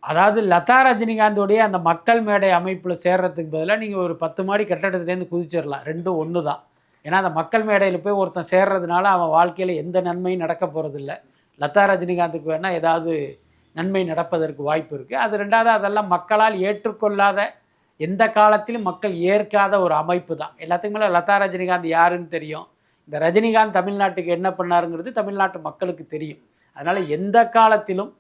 அதாவது லதா ரஜினிகாந்தோடைய அந்த மக்கள் மேடை அமைப்பில் சேர்றதுக்கு பதிலாக நீங்கள் ஒரு 10 மாடி கட்டடத்துலேருந்து குதிச்சிடலாம். ரெண்டும் ஒன்று தான். ஏன்னா அந்த மக்கள் மேடையில் போய் ஒருத்தன் சேர்றதுனால அவன் வாழ்க்கையில் எந்த நன்மையும் நடக்க போகிறதில்ல. லதா ரஜினிகாந்துக்கு வேணால் ஏதாவது நன்மை நடப்பதற்கு வாய்ப்பு இருக்குது. அது ரெண்டாவது, அதெல்லாம் மக்களால் ஏற்றுக்கொள்ளாத, எந்த காலத்திலும் மக்கள் ஏற்காத ஒரு அமைப்பு தான். எல்லாத்துக்கு மேலே லதா ரஜினிகாந்த் யாருன்னு தெரியும். இந்த ரஜினிகாந்த் தமிழ்நாட்டுக்கு என்ன பண்ணாருங்கிறது தமிழ்நாட்டு மக்களுக்கு தெரியும். அதனால் எந்த காலத்திலும்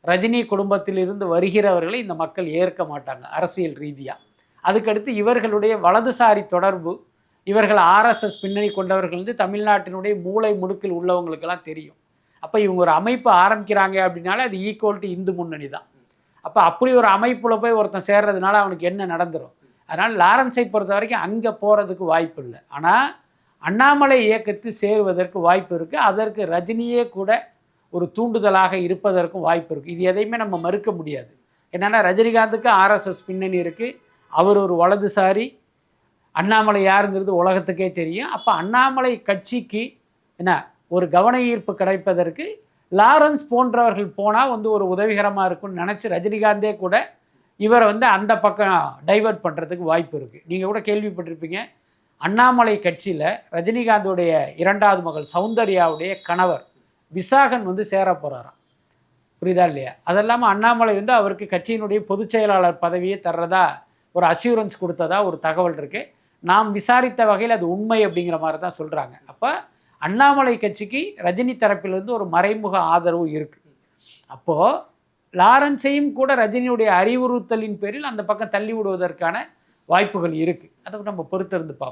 ரஜினி குடும்பத்தில் இருந்து வருகிறவர்களை இந்த மக்கள் ஏற்க மாட்டாங்க அரசியல் ரீதியாக. அதுக்கடுத்து இவர்களுடைய வலதுசாரி தொடர்பு, இவர்கள் ஆர்எஸ்எஸ் பின்னணி கொண்டவர்கள் வந்து தமிழ்நாட்டினுடைய மூளை முடுக்கில் உள்ளவங்களுக்கெல்லாம் தெரியும். அப்போ இவங்க ஒரு அமைப்பு ஆரம்பிக்கிறாங்க அப்படின்னாலே அது ஈக்குவல் டு இந்து முன்னணி தான். அப்போ அப்படி ஒரு அமைப்பில் போய் ஒருத்தன் சேர்றதுனால அவனுக்கு என்ன நடந்துடும்? அதனால் லாரன்ஸை பொறுத்த வரைக்கும் அங்கே போகிறதுக்கு வாய்ப்பு இல்லை. ஆனால் அண்ணாமலை இயக்கத்தில் சேருவதற்கு வாய்ப்பு இருக்குது. அதற்கு ரஜினியே கூட ஒரு தூண்டுதலாக இருப்பதற்கும் வாய்ப்பு இருக்குது. இது எதையுமே நம்ம மறுக்க முடியாது. என்னென்னா ரஜினிகாந்துக்கு ஆர்எஸ்எஸ் பின்னணி இருக்குது. அவர் ஒரு வலதுசாரி. அண்ணாமலை யாருங்கிறது உலகத்துக்கே தெரியும். அப்போ அண்ணாமலை கட்சிக்கு என்ன ஒரு கவன ஈர்ப்பு கிடைப்பதற்கு லாரன்ஸ் போன்றவர்கள் போனால் வந்து ஒரு உதவிகரமாக இருக்கும்னு நினச்சி ரஜினிகாந்தே கூட இவரை வந்து அந்த பக்கம் டைவர்ட் பண்ணுறதுக்கு வாய்ப்பு இருக்குது. நீங்கள் கூட கேள்விப்பட்டிருப்பீங்க, அண்ணாமலை கட்சியில் ரஜினிகாந்தோடைய 2வது மகள் சௌந்தர்யாவுடைய கணவர் விசாகன் வந்து சேர போகிறாராம். புரியுதா இல்லையா? அதெல்லாமல் அண்ணாமலை வந்து அவருக்கு கட்சியினுடைய பொதுச் செயலாளர் பதவியை தர்றதா ஒரு அஷ்யூரன்ஸ் கொடுத்ததா ஒரு தகவல் இருக்குது. நாம் விசாரித்த வகையில் அது உண்மை அப்படிங்கிற மாதிரி தான் சொல்கிறாங்க. அப்போ அண்ணாமலை கட்சிக்கு ரஜினி தரப்பிலிருந்து ஒரு மறைமுக ஆதரவு இருக்குது. அப்போது லாரன்ஸையும் கூட ரஜினியுடைய அறிவுறுத்தலின் பேரில் அந்த பக்கம் தள்ளி விடுவதற்கான வாய்ப்புகள் இருக்குது. அதை நம்ம பொறுத்திருந்து பார்ப்போம்.